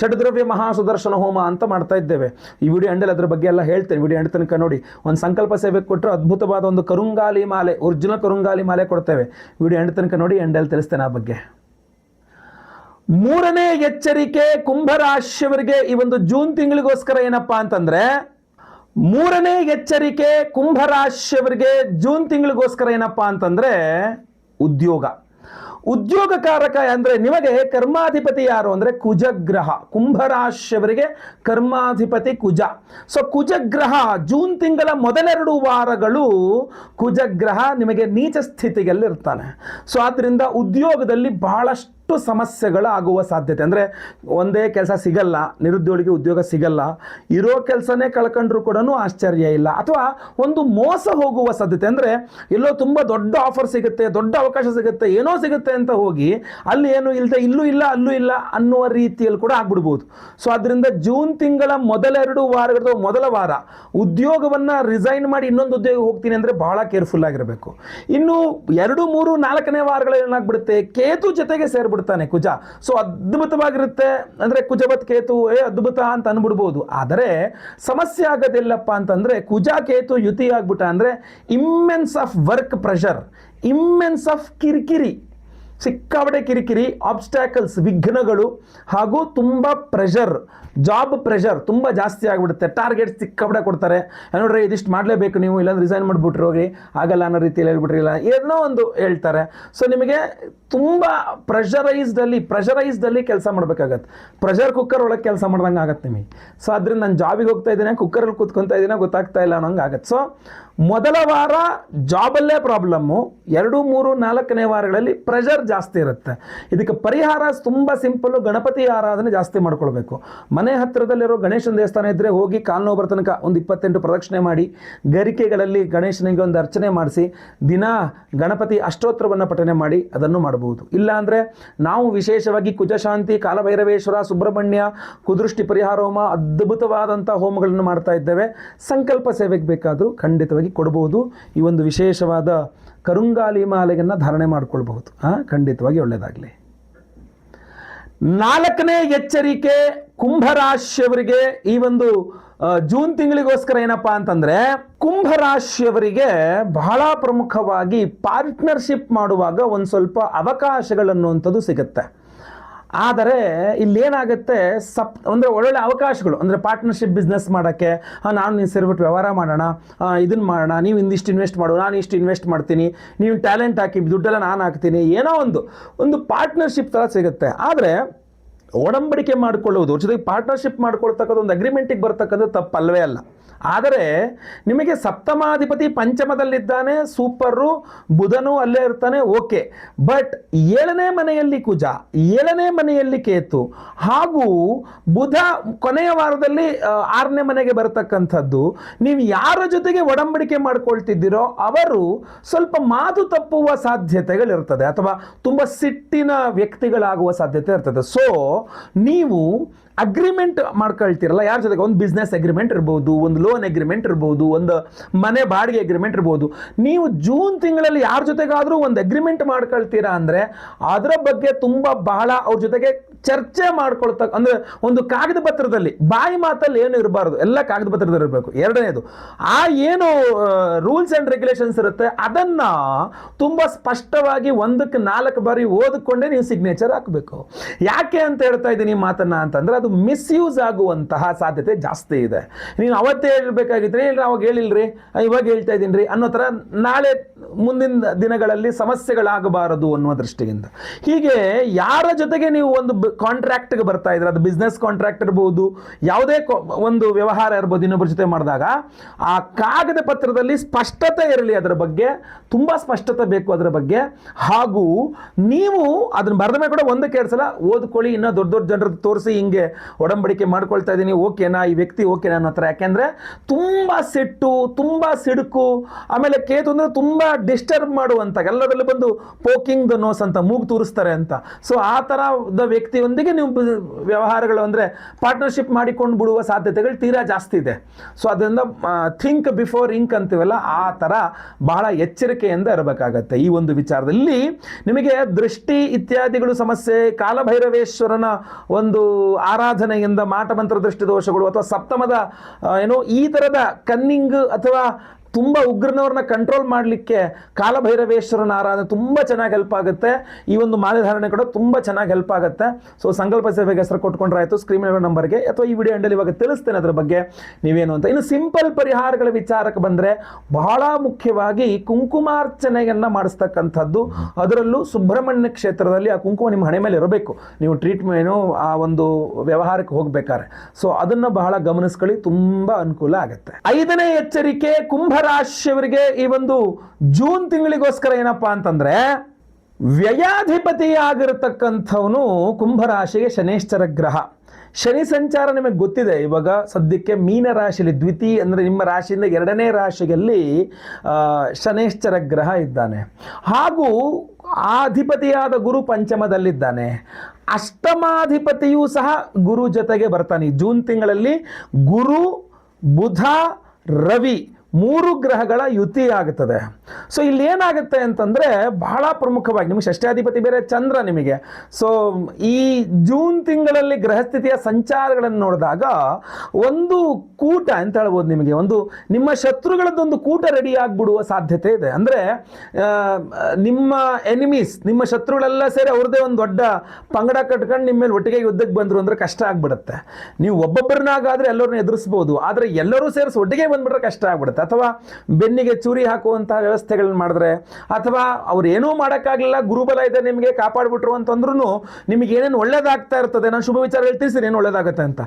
ಷಡ್ದ್ರವ್ಯ ಮಹಾ ಸುದರ್ಶನ ಹೋಮ ಅಂತ ಮಾಡ್ತಾ ಇದ್ದೇವೆ. ಈ ವಿಡಿಯೋ ಎಂಡಲ್ಲಿ ಅದ್ರ ಬಗ್ಗೆ ಎಲ್ಲ ಹೇಳ್ತೇನೆ, ವಿಡಿಯೋ ಎಂಡ್ ತನಕ ನೋಡಿ. ಒಂದು ಸಂಕಲ್ಪ ಸೇವೆ ಕೊಟ್ಟರೆ ಅದ್ಭುತವಾದ ಒಂದು ಕರುಂಗಾಲಿ ಮಾಲೆ, ಒರಿಜಿನಲ್ ಕರುಂಗಾಲಿ ಮಾಲೆ ಕೊಡ್ತೇವೆ. ವಿಡಿಯೋ ಎಂಡ್ ತನಕ ನೋಡಿ, ಎಂಡಲ್ಲಿ ತಿಳಿಸ್ತೇನೆ ಆ ಬಗ್ಗೆ. 3ನೇ ಎಚ್ಚರಿಕೆ ಕುಂಭರಾಶಿಯವರಿಗೆ ಈ ಒಂದು ಜೂನ್ ತಿಂಗಳಿಗೋಸ್ಕರ ಏನಪ್ಪಾ ಅಂತಂದ್ರೆ, 3ನೇ ಎಚ್ಚರಿಕೆ ಕುಂಭರಾಶಿಯವರಿಗೆ ಜೂನ್ ತಿಂಗಳಿಗೋಸ್ಕರ ಏನಪ್ಪಾ ಅಂತಂದ್ರೆ, ಉದ್ಯೋಗಕಾರಕ ಅಂದರೆ ನಿಮಗೆ ಕರ್ಮಾಧಿಪತಿ ಯಾರು ಅಂದರೆ ಕುಜಗ್ರಹ. ಕುಂಭರಾಶಿಯವರಿಗೆ ಕರ್ಮಾಧಿಪತಿ ಕುಜ. ಸೊ ಕುಜಗ್ರಹ ಜೂನ್ ತಿಂಗಳ ಮೊದಲೆರಡು ವಾರಗಳು ಕುಜಗ್ರಹ ನಿಮಗೆ ನೀಚ ಸ್ಥಿತಿಯಲ್ಲಿರ್ತಾನೆ. ಸೊ ಆದ್ದರಿಂದ ಉದ್ಯೋಗದಲ್ಲಿ ಬಹಳಷ್ಟು ಸಮಸ್ಯೆಗಳಾಗುವ ಸಾಧ್ಯತೆ, ಅಂದರೆ ಒಂದೇ ಕೆಲಸ ಸಿಗಲ್ಲ, ನಿರುದ್ಯೋಗಿಗೆ ಉದ್ಯೋಗ ಸಿಗಲ್ಲ, ಇರೋ ಕೆಲಸನೇ ಕಳ್ಕೊಂಡ್ರು ಕೂಡ ಆಶ್ಚರ್ಯ ಇಲ್ಲ, ಅಥವಾ ಒಂದು ಮೋಸ ಹೋಗುವ ಸಾಧ್ಯತೆ, ಅಂದರೆ ಎಲ್ಲೋ ತುಂಬ ದೊಡ್ಡ ಆಫರ್ ಸಿಗುತ್ತೆ, ದೊಡ್ಡ ಅವಕಾಶ ಸಿಗುತ್ತೆ, ಏನೋ ಸಿಗುತ್ತೆ ಅಂತ ಹೋಗಿ ಅಲ್ಲಿ ಏನು ಇಲ್ಲದೆ ಇಲ್ಲೂ ಇಲ್ಲ ಅಲ್ಲೂ ಇಲ್ಲ ಅನ್ನುವ ರೀತಿಯಲ್ಲಿ ಕೂಡ ಆಗ್ಬಿಡ್ಬೋದು. ಸೊ ಅದರಿಂದ ಜೂನ್ ತಿಂಗಳ ಮೊದಲೆರಡು ವಾರಗಳು, ಮೊದಲ ವಾರ ಉದ್ಯೋಗವನ್ನು ರಿಸೈನ್ ಮಾಡಿ ಇನ್ನೊಂದು ಉದ್ಯೋಗ ಹೋಗ್ತೀನಿ ಅಂದರೆ ಬಹಳ ಕೇರ್ಫುಲ್ ಆಗಿರಬೇಕು. ಇನ್ನು 2, 3, 4ನೇ ವಾರಗಳು ಏನಾಗ್ಬಿಡುತ್ತೆ, ಕೇತು ಜೊತೆಗೆ ಸೇರ್ಬಿಡುತ್ತೆ ಕುಜ. ಸೊ ಅದ್ಭುತವಾಗಿರುತ್ತೆ, ಅಂದ್ರೆ ಕುಜವತ್ ಕೇತು ಅದ್ಭುತ ಅಂತ ಅನ್ಬಿಡ್ಬೋದು. ಆದರೆ ಸಮಸ್ಯೆ ಆಗೋದಿಲ್ಲಪ್ಪ ಅಂತಂದ್ರೆ, ಕುಜ ಕೇತು ಯುತಿ ಆಗ್ಬಿಟ್ಟ ಅಂದ್ರೆ immense of work pressure, immense of ಕಿರಿಕಿರಿ, ಸಿಕ್ಕಾಬಡೆ ಕಿರಿಕಿರಿ, ಆಬ್ಸ್ಟ್ಯಾಕಲ್ಸ್, ವಿಘ್ನಗಳು, ಹಾಗೂ ತುಂಬ ಪ್ರೆಷರ್, ಜಾಬ್ ಪ್ರೆಷರ್ ತುಂಬ ಜಾಸ್ತಿ ಆಗಿಬಿಡುತ್ತೆ. ಟಾರ್ಗೆಟ್ ಸಿಕ್ಕಾಬಡೆ ಕೊಡ್ತಾರೆ, ನೋಡ್ರಿ ಇದಿಷ್ಟು ಮಾಡಲೇಬೇಕು ನೀವು, ಇಲ್ಲಾಂದ್ರೆ ರಿಸೈನ್ ಮಾಡಿಬಿಟ್ರಿ ಹೋಗಿ, ಆಗಲ್ಲ ಅನ್ನೋ ರೀತಿಯಲ್ಲಿ ಹೇಳ್ಬಿಟ್ರಿಲ್ಲ, ಏನೋ ಒಂದು ಹೇಳ್ತಾರೆ. ಸೊ ನಿಮಗೆ ತುಂಬ ಪ್ರೆಷರೈಸ್ಡಲ್ಲಿ ಕೆಲಸ ಮಾಡಬೇಕಾಗತ್ತೆ. ಪ್ರೆಷರ್ ಕುಕ್ಕರ್ ಒಳಗೆ ಕೆಲಸ ಮಾಡ್ದಂಗೆ ಆಗತ್ತೆ ನಿಮಗೆ. ಸೊ ಅದರಿಂದ ನಾನು ಜಾಬಿಗೆ ಹೋಗ್ತಾ ಇದ್ದೀನಿ, ಕುಕ್ಕರಲ್ಲಿ ಕೂತ್ಕೊತಾ ಇದ್ದೀನ ಗೊತ್ತಾಗ್ತಾ ಇಲ್ಲ ಅನ್ನೋಂಗೆ ಆಗತ್ತೆ. ಸೊ ಮೊದಲ ವಾರ ಜಾಬಲ್ಲೇ ಪ್ರಾಬ್ಲಮ್ಮು, 2, 3, 4ನೇ ವಾರಗಳಲ್ಲಿ ಪ್ರೆಷರ್ ಜಾಸ್ತಿ ಇರುತ್ತೆ. ಇದಕ್ಕೆ ಪರಿಹಾರ ತುಂಬ ಸಿಂಪಲ್ಲು, ಗಣಪತಿ ಆರಾಧನೆ ಜಾಸ್ತಿ ಮಾಡ್ಕೊಳ್ಬೇಕು. ಮನೆ ಹತ್ತಿರದಲ್ಲಿರೋ ಗಣೇಶನ ದೇವಸ್ಥಾನ ಇದ್ದರೆ ಹೋಗಿ ಕಾಲು ನೋವು ಬರೋ ತನಕ ಒಂದು 28 ಪ್ರದಕ್ಷಿಣೆ ಮಾಡಿ, ಗರಿಕೆಗಳಲ್ಲಿ ಗಣೇಶನಿಗೆ ಒಂದು ಅರ್ಚನೆ ಮಾಡಿಸಿ, ದಿನ ಗಣಪತಿ ಅಷ್ಟೋತ್ತರವನ್ನು ಪಠನೆ ಮಾಡಿ ಅದನ್ನು ಮಾಡಬಹುದು. ಇಲ್ಲಾಂದರೆ ನಾವು ವಿಶೇಷವಾಗಿ ಕುಜಶಾಂತಿ, ಕಾಲಭೈರವೇಶ್ವರ, ಸುಬ್ರಹ್ಮಣ್ಯ, ಕುದೃಷ್ಟಿ ಪರಿಹಾರ ಹೋಮ, ಅದ್ಭುತವಾದಂಥ ಹೋಮಗಳನ್ನು ಮಾಡ್ತಾ ಇದ್ದೇವೆ. ಸಂಕಲ್ಪ ಸೇವೆಗೆ ಬೇಕಾದರೂ ಖಂಡಿತವಾಗಿ ಕೊಡಬಹುದು. ಈ ಒಂದು ವಿಶೇಷವಾದ ಕರುಂಗಾಲಿ ಮಾಲೆಯನ್ನು ಧಾರಣೆ ಮಾಡಿಕೊಳ್ಬಹುದು. ಖಂಡಿತವಾಗಿ ಒಳ್ಳೆಯದಾಗಲಿ. 4ನೇ ಎಚ್ಚರಿಕೆ ಕುಂಭರಾಶಿಯವರಿಗೆ ಈ ಒಂದು ಜೂನ್ ತಿಂಗಳಿಗೋಸ್ಕರ ಏನಪ್ಪಾ ಅಂತಂದ್ರೆ, ಕುಂಭರಾಶಿಯವರಿಗೆ ಬಹಳ ಪ್ರಮುಖವಾಗಿ ಪಾರ್ಟ್ನರ್ಶಿಪ್ ಮಾಡುವಾಗ ಒಂದು ಸ್ವಲ್ಪ ಅವಕಾಶಗಳನ್ನುವಂಥದ್ದು ಸಿಗುತ್ತೆ. ಆದರೆ ಇಲ್ಲೇನಾಗುತ್ತೆ, ಅಂದರೆ ಒಳ್ಳೊಳ್ಳೆ ಅವಕಾಶಗಳು, ಅಂದರೆ ಪಾರ್ಟ್ನರ್ಶಿಪ್ ಬಿಸ್ನೆಸ್ ಮಾಡೋಕ್ಕೆ, ನಾನು ನೀವು ಸೇರಿಬಿಟ್ಟು ವ್ಯವಹಾರ ಮಾಡೋಣ, ಇದನ್ನು ಮಾಡೋಣ, ನೀವು ಇಂದಿಷ್ಟು ಇನ್ವೆಸ್ಟ್ ಮಾಡು, ನಾನು ಇಷ್ಟು ಇನ್ವೆಸ್ಟ್ ಮಾಡ್ತೀನಿ, ನೀವು ಟ್ಯಾಲೆಂಟ್ ಹಾಕಿ ದುಡ್ಡೆಲ್ಲ ನಾನು ಹಾಕ್ತೀನಿ, ಏನೋ ಒಂದು ಪಾರ್ಟ್ನರ್ಶಿಪ್ ಥರ ಸಿಗುತ್ತೆ. ಆದರೆ ಒಡಂಬಡಿಕೆ ಮಾಡಿಕೊಳ್ಳುವುದು, ಅವ್ರ ಜೊತೆಗೆ ಪಾರ್ಟ್ನರ್ಶಿಪ್ ಮಾಡ್ಕೊಳ್ತಕ್ಕಂಥ ಒಂದು ಅಗ್ರಿಮೆಂಟಿಗೆ ಬರ್ತಕ್ಕಂಥ ತಪ್ಪಲ್ವೇ ಅಲ್ಲ. ಆದರೆ ನಿಮಗೆ ಸಪ್ತಮಾಧಿಪತಿ ಪಂಚಮದಲ್ಲಿದ್ದಾನೆ, ಸೂಪರು, ಬುಧನೂ ಅಲ್ಲೇ ಇರ್ತಾನೆ, ಓಕೆ. ಬಟ್ 7ನೇ ಮನೆಯಲ್ಲಿ ಕುಜ, 7ನೇ ಮನೆಯಲ್ಲಿ ಕೇತು, ಹಾಗೂ ಬುಧ ಕೊನೆಯ ವಾರದಲ್ಲಿ 6ನೇ ಮನೆಗೆ ಬರತಕ್ಕಂಥದ್ದು. ನೀವು ಯಾರ ಜೊತೆಗೆ ಒಡಂಬಡಿಕೆ ಮಾಡ್ಕೊಳ್ತಿದ್ದೀರೋ ಅವರು ಸ್ವಲ್ಪ ಮಾತು ತಪ್ಪುವ ಸಾಧ್ಯತೆಗಳಿರ್ತದೆ, ಅಥವಾ ತುಂಬ ಸಿಟ್ಟಿನ ವ್ಯಕ್ತಿಗಳಾಗುವ ಸಾಧ್ಯತೆ ಇರ್ತದೆ. ಸೊ ನೀವು ಅಗ್ರಿಮೆಂಟ್ ಮಾಡ್ಕೊಳ್ತಿರಲ್ಲ ಯಾರ ಜೊತೆಗೆ, ಒಂದು ಬಿಸ್ನೆಸ್ ಅಗ್ರಿಮೆಂಟ್ ಇರ್ಬೋದು, ಒಂದು ಲೋನ್ ಅಗ್ರಿಮೆಂಟ್ ಇರ್ಬೋದು, ಒಂದು ಮನೆ ಬಾಡಿಗೆ ಅಗ್ರಿಮೆಂಟ್ ಇರ್ಬೋದು. ನೀವು ಜೂನ್ ತಿಂಗಳಲ್ಲಿ ಯಾರ ಜೊತೆಗಾದರೂ ಒಂದು ಅಗ್ರಿಮೆಂಟ್ ಮಾಡ್ಕೊಳ್ತೀರಾ ಅಂದರೆ ಅದರ ಬಗ್ಗೆ ತುಂಬ ಬಹಳ ಅವ್ರ ಜೊತೆಗೆ ಚರ್ಚೆ ಮಾಡ್ಕೊಳ್ತಕ್ಕ, ಅಂದರೆ ಒಂದು ಕಾಗದ ಪತ್ರದಲ್ಲಿ, ಬಾಯಿ ಮಾತಲ್ಲಿ ಏನು ಇರಬಾರ್ದು, ಎಲ್ಲ ಕಾಗದ ಪತ್ರದಲ್ಲಿ ಇರಬೇಕು. ಎರಡನೇದು, ಆ ಏನು ರೂಲ್ಸ್ ಆ್ಯಂಡ್ ರೆಗ್ಯುಲೇಷನ್ಸ್ ಇರುತ್ತೆ ಅದನ್ನು ತುಂಬ ಸ್ಪಷ್ಟವಾಗಿ 1ಕ್ಕೆ 4 ಬಾರಿ ಓದಿಕೊಂಡೇ ನೀವು ಸಿಗ್ನೇಚರ್ ಹಾಕಬೇಕು. ಯಾಕೆ ಅಂತ ಹೇಳ್ತಾ ಇದ್ದೀನಿ ಈ ಮಾತನ್ನ ಅಂತಂದರೆ ಅದು ಮಿಸ್ಯೂಸ್ ಆಗುವಂತಹ ಸಾಧ್ಯತೆ ಜಾಸ್ತಿ ಇದೆ. ನೀವು ಅವತ್ತೇ ಹೇಳ್ಬೇಕಾಗಿದ್ರೆ ಇಲ್ಲ ಅವಾಗ ಹೇಳಿಲ್ರಿ, ಇವಾಗ ಹೇಳ್ತಾ ಇದ್ದೀನಿ ರೀ ಅನ್ನೋ ಥರ ನಾಳೆ ಮುಂದಿನ ದಿನಗಳಲ್ಲಿ ಸಮಸ್ಯೆಗಳಾಗಬಾರದು ಅನ್ನುವ ದೃಷ್ಟಿಯಿಂದ. ಹೀಗೆ ಯಾರ ಜೊತೆಗೆ ನೀವು ಒಂದು ಕಾಂಟ್ರಾಕ್ಟ್ಗೆ ಬರ್ತಾ ಇದ್ರೆ, ಅದು ಬಿಸ್ನೆಸ್ ಕಾಂಟ್ರಾಕ್ಟ್ ಇರ್ಬೋದು, ಯಾವುದೇ ಒಂದು ವ್ಯವಹಾರ ಇರ್ಬೋದು, ಇನ್ನೊಬ್ಬರ ಜೊತೆ ಮಾಡಿದಾಗ ಆ ಕಾಗದ ಪತ್ರದಲ್ಲಿ ಸ್ಪಷ್ಟತೆ ಇರಲಿ, ಅದರ ಬಗ್ಗೆ ತುಂಬ ಸ್ಪಷ್ಟತೆ ಬೇಕು ಅದರ ಬಗ್ಗೆ. ಹಾಗೂ ನೀವು ಅದನ್ನ ಬರೆದ ಮೇಲೆ ಕೂಡ ಒಂದಕ್ಕೆ 2 ಸಲ ಓದ್ಕೊಳ್ಳಿ, ಇನ್ನೂ ದೊಡ್ಡ ದೊಡ್ಡ ಜನರ ತೋರಿಸಿ ಹಿಂಗೆ ಒಡಂಬಡಿಕೆ ಮಾಡ್ಕೊಳ್ತಾ ಇದ್ದೀನಿ, ಓಕೆನಾ ಈ ವ್ಯಕ್ತಿ ಓಕೆನಾ ಅನ್ನೋ ಥರ. ಯಾಕೆಂದರೆ ತುಂಬ ಸಿಟ್ಟು, ತುಂಬ ಸಿಡುಕು, ಆಮೇಲೆ ಕೇತು ಅಂದರೆ ತುಂಬ ಡಿಸ್ಟರ್ಬ್ ಮಾಡುವಂಥ, ಎಲ್ಲದರಲ್ಲೂ ಬಂದು ಪೋಕಿಂಗ್ ದ ನೋಸ್ ಅಂತ ಮೂಗು ತೂರಿಸ್ತಾರೆ ಅಂತ. ಸೊ ಆ ಥರದ ವ್ಯಕ್ತಿಯೊಂದಿಗೆ ನೀವು ವ್ಯವಹಾರಗಳು ಅಂದರೆ ಪಾರ್ಟ್ನರ್ಶಿಪ್ ಮಾಡಿಕೊಂಡು ಬಿಡುವ ಸಾಧ್ಯತೆಗಳು ತೀರಾ ಜಾಸ್ತಿ ಇದೆ. ಸೊ ಅದರಿಂದ ಥಿಂಕ್ ಬಿಫೋರ್ ಇಂಕ್ ಅಂತೀವಲ್ಲ, ಆ ಥರ ಬಹಳ ಎಚ್ಚರಿಕೆಯಿಂದ ಇರಬೇಕಾಗತ್ತೆ ಈ ಒಂದು ವಿಚಾರದಲ್ಲಿ. ನಿಮಗೆ ದೃಷ್ಟಿ ಇತ್ಯಾದಿಗಳು ಸಮಸ್ಯೆ, ಕಾಲಭೈರವೇಶ್ವರನ ಒಂದು ಆರಾಧನೆಯಿಂದ ಮಾಟಮಂತ್ರ ದೃಷ್ಟಿ ದೋಷಗಳು, ಅಥವಾ ಸಪ್ತಮದ ಈ ಥರದ ಕನ್ನಿಂಗ್ ಅಥವಾ ತುಂಬ ಉಗ್ರನವ್ರನ್ನ ಕಂಟ್ರೋಲ್ ಮಾಡಲಿಕ್ಕೆ ಕಾಲಭೈರವೇಶ್ವರನ ಆರಾಧನೆ ತುಂಬ ಚೆನ್ನಾಗಿ ಹೆಲ್ಪ್ ಆಗುತ್ತೆ. ಈ ಒಂದು ಮಾಲೆಧಾರಣೆ ಕೂಡ ತುಂಬ ಚೆನ್ನಾಗಿ ಹೆಲ್ಪ್ ಆಗುತ್ತೆ. ಸೊ ಸಂಕಲ್ಪ ಸೇವೆಗೆ ಹೆಸರು ಕೊಟ್ಕೊಂಡ್ರೆ ಆಯಿತು, ಸ್ಕ್ರೀನ್ ಮೇಲೆ ನಂಬರ್ಗೆ, ಅಥವಾ ಈ ವಿಡಿಯೋ ಎಂಡಲ್ಲಿ ಇವಾಗ ತಿಳಿಸ್ತೇನೆ ಅದರ ಬಗ್ಗೆ ನೀವೇನು ಅಂತ. ಇನ್ನು ಸಿಂಪಲ್ ಪರಿಹಾರಗಳ ವಿಚಾರಕ್ಕೆ ಬಂದರೆ ಬಹಳ ಮುಖ್ಯವಾಗಿ ಕುಂಕುಮಾರ್ಚನೆಯನ್ನು ಮಾಡಿಸ್ತಕ್ಕಂಥದ್ದು, ಅದರಲ್ಲೂ ಸುಬ್ರಹ್ಮಣ್ಯ ಕ್ಷೇತ್ರದಲ್ಲಿ ಆ ಕುಂಕುಮ ನಿಮ್ಮ ಹಣೆ ಮೇಲೆ ಇರಬೇಕು, ನೀವು ಟ್ರೀಟ್ಮೆಂಟು ಆ ಒಂದು ವ್ಯವಹಾರಕ್ಕೆ ಹೋಗ್ಬೇಕಾದ್ರೆ. ಸೊ ಅದನ್ನು ಬಹಳ ಗಮನಿಸ್ಕೊಳ್ಳಿ, ತುಂಬ ಅನುಕೂಲ ಆಗುತ್ತೆ. 5ನೇ ಎಚ್ಚರಿಕೆ, ಕುಂಭರಾಶಿಯವರಿಗೆ ಈ ಒಂದು ಜೂನ್ ತಿಂಗಳಿಗೋಸ್ಕರ ಏನಪ್ಪಾ ಅಂತಂದ್ರೆ, ವ್ಯಯಾಧಿಪತಿಯಾಗಿರತಕ್ಕಂಥವನು ಕುಂಭರಾಶಿಗೆ ಶನೇಶ್ಚರ ಗ್ರಹ. ಶನಿ ಸಂಚಾರ ನಿಮಗೆ ಗೊತ್ತಿದೆ. ಇವಾಗ ಸದ್ಯಕ್ಕೆ ಮೀನ ರಾಶಿಯಲ್ಲಿ ದ್ವಿತೀಯ ಅಂದರೆ ನಿಮ್ಮ ರಾಶಿಯಿಂದ 2ನೇ ರಾಶಿಯಲ್ಲಿ ಶನೇಶ್ಚರ ಗ್ರಹ ಇದ್ದಾನೆ. ಹಾಗೂ ಆ ಅಧಿಪತಿಯಾದ ಗುರು ಪಂಚಮದಲ್ಲಿದ್ದಾನೆ. ಅಷ್ಟಮಾಧಿಪತಿಯೂ ಸಹ ಗುರು ಜೊತೆಗೆ ಬರ್ತಾನೆ. ಜೂನ್ ತಿಂಗಳಲ್ಲಿ ಗುರು, ಬುಧ, ರವಿ 3 ಗ್ರಹಗಳ ಯುತಿ ಆಗುತ್ತದೆ. ಸೊ ಇಲ್ಲಿ ಏನಾಗುತ್ತೆ ಅಂತಂದರೆ ಬಹಳ ಪ್ರಮುಖವಾಗಿ ನಿಮಗೆ ಷಷ್ಠಾಧಿಪತಿ ಬೇರೆ ಚಂದ್ರ ನಿಮಗೆ. ಸೊ ಈ ಜೂನ್ ತಿಂಗಳಲ್ಲಿ ಗ್ರಹಸ್ಥಿತಿಯ ಸಂಚಾರಗಳನ್ನು ನೋಡಿದಾಗ ಒಂದು ಕೂಟ ಅಂತ ಹೇಳ್ಬೋದು, ನಿಮಗೆ ಒಂದು ನಿಮ್ಮ ಶತ್ರುಗಳದ್ದೊಂದು ಕೂಟ ರೆಡಿ ಆಗಿಬಿಡುವ ಸಾಧ್ಯತೆ ಇದೆ. ಅಂದರೆ ನಿಮ್ಮ ಎನಿಮೀಸ್, ನಿಮ್ಮ ಶತ್ರುಗಳೆಲ್ಲ ಸೇರಿ ಅವ್ರದ್ದೇ ಒಂದು ದೊಡ್ಡ ಪಂಗಡ ಕಟ್ಕೊಂಡು ನಿಮ್ಮ ಮೇಲೆ ಒಟ್ಟಿಗೆ ಯುದ್ಧಕ್ಕೆ ಬಂದರು ಅಂದರೆ ಕಷ್ಟ ಆಗ್ಬಿಡುತ್ತೆ. ನೀವು ಒಬ್ಬೊಬ್ಬರನ್ನಾಗಾದರೆ ಎಲ್ಲರನ್ನೂ ಎದುರಿಸ್ಬೋದು, ಆದರೆ ಎಲ್ಲರೂ ಸೇರಿಸಿ ಒಟ್ಟಿಗೆ ಬಂದ್ಬಿಟ್ರೆ ಕಷ್ಟ ಆಗ್ಬಿಡುತ್ತೆ. ಅಥವಾ ಬೆನ್ನಿಗೆ ಚೂರಿ ಹಾಕುವಂತಹ ವ್ಯವಸ್ಥೆಗಳನ್ನ ಮಾಡಿದ್ರೆ, ಅಥವಾ ಅವ್ರು ಏನೂ ಮಾಡೋಕ್ಕಾಗಲಿಲ್ಲ, ಗುರುಬಲ ಇದೆ ನಿಮಗೆ ಕಾಪಾಡ್ಬಿಟ್ರು ಅಂತಂದ್ರೂ ನಿಮಗೆ ಏನೇನು ಒಳ್ಳೇದಾಗ್ತಾ ಇರ್ತದೆ, ನಾನು ಶುಭ ವಿಚಾರಗಳು ತಿಳಿಸಿ ಏನು ಒಳ್ಳೇದಾಗುತ್ತೆ ಅಂತ,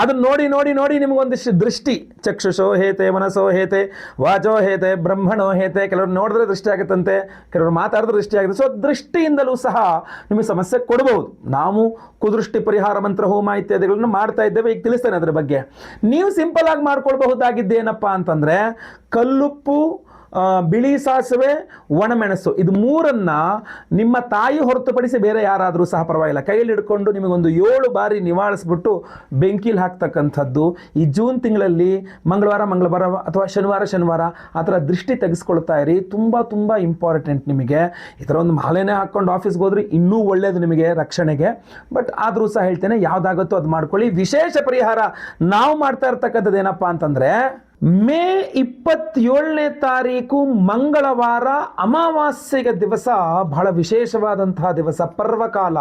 ಅದನ್ನ ನೋಡಿ ನೋಡಿ ನೋಡಿ ನಿಮಗೊಂದಿಷ್ಟು ದೃಷ್ಟಿ, ಚಕ್ಷುಷೋ ಹೇತೆ, ಮನಸ್ಸೋ ಹೇತೆ, ವಾಚೋ ಹೇತೆ, ಬ್ರಹ್ಮಣೋ ಹೇತೆ, ಕೆಲವರು ನೋಡಿದ್ರೆ ದೃಷ್ಟಿ ಆಗುತ್ತಂತೆ, ಕೆಲವರು ಮಾತಾಡಿದ್ರೆ ದೃಷ್ಟಿ ಆಗುತ್ತೆ. ಸೊ ದೃಷ್ಟಿಯಿಂದಲೂ ಸಹ ನಿಮಗೆ ಸಮಸ್ಯೆ ಕೊಡಬಹುದು. ನಾವು ಕುದೃಷ್ಟಿ ಪರಿಹಾರ ಮಂತ್ರ ಹೋಮ ಇತ್ಯಾದಿಗಳನ್ನು ಮಾಡ್ತಾ ಇದ್ದೇವೆ, ಈಗ ತಿಳಿಸ್ತೇನೆ ಅದರ ಬಗ್ಗೆ. ನೀವು ಸಿಂಪಲ್ ಆಗಿ ಮಾಡ್ಕೊಳ್ಬಹುದಾಗಿದ್ದೇನಪ್ಪ ಅಂತಂದ್ರೆ, ಕಲ್ಲುಪ್ಪು, ಬಿಳಿ ಸಾಸಿವೆ, ಒಣಮೆಣಸು, ಇದು 3 ನಿಮ್ಮ ತಾಯಿ ಹೊರತುಪಡಿಸಿ ಬೇರೆ ಯಾರಾದರೂ ಸಹ ಪರವಾಗಿಲ್ಲ, ಕೈಯಲ್ಲಿ ಹಿಡ್ಕೊಂಡು ನಿಮಗೊಂದು 7 ಬಾರಿ ನಿವಾಳಿಸ್ಬಿಟ್ಟು ಬೆಂಕಿಲಿ ಹಾಕ್ತಕ್ಕಂಥದ್ದು. ಈ ಜೂನ್ ತಿಂಗಳಲ್ಲಿ ಮಂಗಳವಾರ ಅಥವಾ ಶನಿವಾರ ಆ ಥರ ದೃಷ್ಟಿ ತೆಗೆಸ್ಕೊಳ್ತಾ ಇರಿ. ತುಂಬ ತುಂಬ ಇಂಪಾರ್ಟೆಂಟ್ ನಿಮಗೆ. ಈ ಥರ ಒಂದು ಮಾಲೆನೇ ಹಾಕ್ಕೊಂಡು ಆಫೀಸ್ಗೆ ಹೋದ್ರೆ ಇನ್ನೂ ಒಳ್ಳೆಯದು ನಿಮಗೆ ರಕ್ಷಣೆಗೆ. ಬಟ್ ಆದರೂ ಸಹ ಹೇಳ್ತೇನೆ, ಯಾವುದಾಗುತ್ತೋ ಅದು ಮಾಡ್ಕೊಳ್ಳಿ. ವಿಶೇಷ ಪರಿಹಾರ ನಾವು ಮಾಡ್ತಾ ಇರ್ತಕ್ಕಂಥದ್ದು ಏನಪ್ಪ ಅಂತಂದರೆ, ಮೇ 27ನೇ ತಾರೀಕು ಮಂಗಳವಾರ ಅಮಾವಾಸ್ಯೆಯ ದಿವಸ ಬಹಳ ವಿಶೇಷವಾದಂತಹ ದಿವಸ, ಪರ್ವಕಾಲ.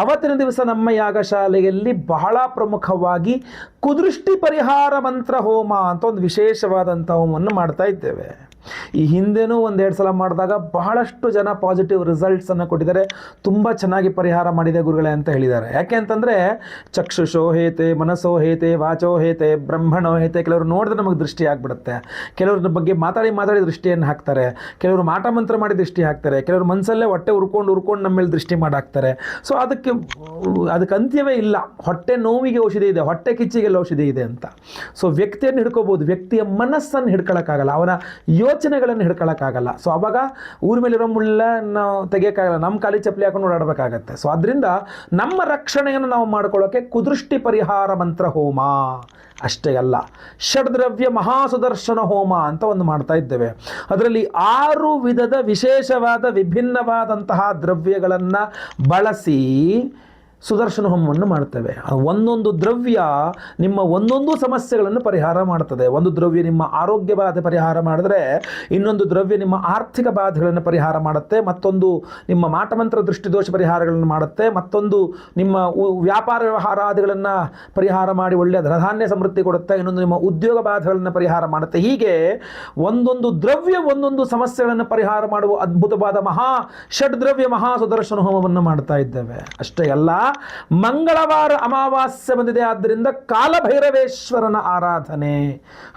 ಅವತ್ತಿನ ದಿವಸ ನಮ್ಮ ಯಾಗಶಾಲೆಯಲ್ಲಿ ಬಹಳ ಪ್ರಮುಖವಾಗಿ ಕುದೃಷ್ಟಿ ಪರಿಹಾರ ಮಂತ್ರ ಹೋಮ ಅಂತ ಒಂದು ವಿಶೇಷವಾದಂಥ ಹೋಮವನ್ನು ಮಾಡ್ತಾ ಇದ್ದೇವೆ. ಈ ಹಿಂದೆನೂ ಒಂದೆರಡು ಸಲ ಮಾಡಿದಾಗ ಬಹಳಷ್ಟು ಜನ ಪಾಸಿಟಿವ್ ರಿಸಲ್ಟ್ಸನ್ನು ಕೊಟ್ಟಿದ್ದಾರೆ, ತುಂಬ ಚೆನ್ನಾಗಿ ಪರಿಹಾರ ಮಾಡಿದೆ ಗುರುಗಳೇ ಅಂತ ಹೇಳಿದ್ದಾರೆ. ಯಾಕೆ ಅಂತಂದರೆ ಚಕ್ಷುಷೋ ಹೇತೆ, ಮನಸ್ಸೋ ಹೇತೆ, ವಾಚೋ ಹೇತೆ, ಬ್ರಹ್ಮಣೋ ಹೇತೆ. ಕೆಲವರು ನೋಡಿದ್ರೆ ನಮಗೆ ದೃಷ್ಟಿ ಆಗಿಬಿಡುತ್ತೆ, ಕೆಲವ್ರ ಬಗ್ಗೆ ಮಾತಾಡಿ ದೃಷ್ಟಿಯನ್ನು ಹಾಕ್ತಾರೆ, ಕೆಲವರು ಮಾಟ ಮಂತ್ರ ಮಾಡಿ ದೃಷ್ಟಿ ಹಾಕ್ತಾರೆ, ಕೆಲವರು ಮನಸ್ಸಲ್ಲೇ ಹೊಟ್ಟೆ ಉರ್ಕೊಂಡು ನಮ್ಮ ಮೇಲೆ ದೃಷ್ಟಿ ಮಾಡಾಕ್ತಾರೆ. ಸೊ ಅದಕ್ಕೆ ಅಂತ್ಯವೇ ಇಲ್ಲ. ಹೊಟ್ಟೆ ನೋವಿಗೆ ಔಷಧಿ ಇದೆ, ಹೊಟ್ಟೆ ಕಿಚ್ಚಿಗೆಲ್ಲ ಔಷಧಿ ಇದೆ ಅಂತ. ಸೊ ವ್ಯಕ್ತಿಯನ್ನು ಹಿಡ್ಕೋಬೋದು, ವ್ಯಕ್ತಿಯ ಮನಸ್ಸನ್ನು ಹಿಡ್ಕೊಳ್ಳೋಕ್ಕಾಗಲ್ಲ, ಅವನ ಯೋಚನೆಗಳನ್ನು ಹಿಡ್ಕೊಳ್ಳೋಕ್ಕಾಗಲ್ಲ. ಸೊ ಅವಾಗ ಊರ ಮೇಲಿರೋ ಮುಳ್ಳ ನಾವು ತೆಗಿಯೋಕ್ಕಾಗಲ್ಲ, ನಮ್ಮ ಕಾಲಿ ಚಪ್ಪಲಿ ಹಾಕೊಂಡು ಓಡಾಡಬೇಕಾಗತ್ತೆ. ಸೊ ಅದರಿಂದ ನಮ್ಮ ರಕ್ಷಣೆಯನ್ನು ನಾವು ಮಾಡ್ಕೊಳ್ಳೋಕ್ಕೆ ಕುದೃಷ್ಟಿ ಪರಿಹಾರ ಮಂತ್ರ ಹೋಮ ಅಷ್ಟೇ ಅಲ್ಲ, ಷಡ್ದ್ರವ್ಯ ಮಹಾಸುದರ್ಶನ ಹೋಮ ಅಂತ ಒಂದು ಮಾಡ್ತಾ ಇದ್ದೇವೆ. ಅದರಲ್ಲಿ 6 ವಿಧದ ವಿಶೇಷವಾದ ವಿಭಿನ್ನವಾದಂತಹ ದ್ರವ್ಯಗಳನ್ನು ಬಳಸಿ ಸುದರ್ಶನ ಹೋಮವನ್ನು ಮಾಡ್ತೇವೆ. ಒಂದೊಂದು ದ್ರವ್ಯ ನಿಮ್ಮ ಒಂದೊಂದು ಸಮಸ್ಯೆಗಳನ್ನು ಪರಿಹಾರ ಮಾಡ್ತದೆ. ಒಂದು ದ್ರವ್ಯ ನಿಮ್ಮ ಆರೋಗ್ಯ ಬಾಧೆ ಪರಿಹಾರ ಮಾಡಿದ್ರೆ, ಇನ್ನೊಂದು ದ್ರವ್ಯ ನಿಮ್ಮ ಆರ್ಥಿಕ ಬಾಧೆಗಳನ್ನು ಪರಿಹಾರ ಮಾಡುತ್ತೆ, ಮತ್ತೊಂದು ನಿಮ್ಮ ಮಾಟಮಂತ್ರ ದೃಷ್ಟಿದೋಷ ಪರಿಹಾರಗಳನ್ನು ಮಾಡುತ್ತೆ, ಮತ್ತೊಂದು ನಿಮ್ಮ ವ್ಯಾಪಾರ ವ್ಯವಹಾರಾದಿಗಳನ್ನು ಪರಿಹಾರ ಮಾಡಿ ಒಳ್ಳೆಯ ಧನಧಾನ್ಯ ಸಮೃದ್ಧಿ ಕೊಡುತ್ತೆ, ಇನ್ನೊಂದು ನಿಮ್ಮ ಉದ್ಯೋಗ ಬಾಧೆಗಳನ್ನು ಪರಿಹಾರ ಮಾಡುತ್ತೆ. ಹೀಗೆ ಒಂದೊಂದು ದ್ರವ್ಯ ಒಂದೊಂದು ಸಮಸ್ಯೆಗಳನ್ನು ಪರಿಹಾರ ಮಾಡುವ ಅದ್ಭುತವಾದ ಷಡ್ದ್ರವ್ಯ ಮಹಾ ಸುದರ್ಶನ ಹೋಮವನ್ನು ಮಾಡ್ತಾ ಇದ್ದೇವೆ. ಅಷ್ಟೇ ಅಲ್ಲ, ಮಂಗಳವಾರ ಅಮಾವಾಸ್ಯೆ ಬಂದಿದೆ, ಆದ್ದರಿಂದ ಕಾಲಭೈರವೇಶ್ವರನ ಆರಾಧನೆ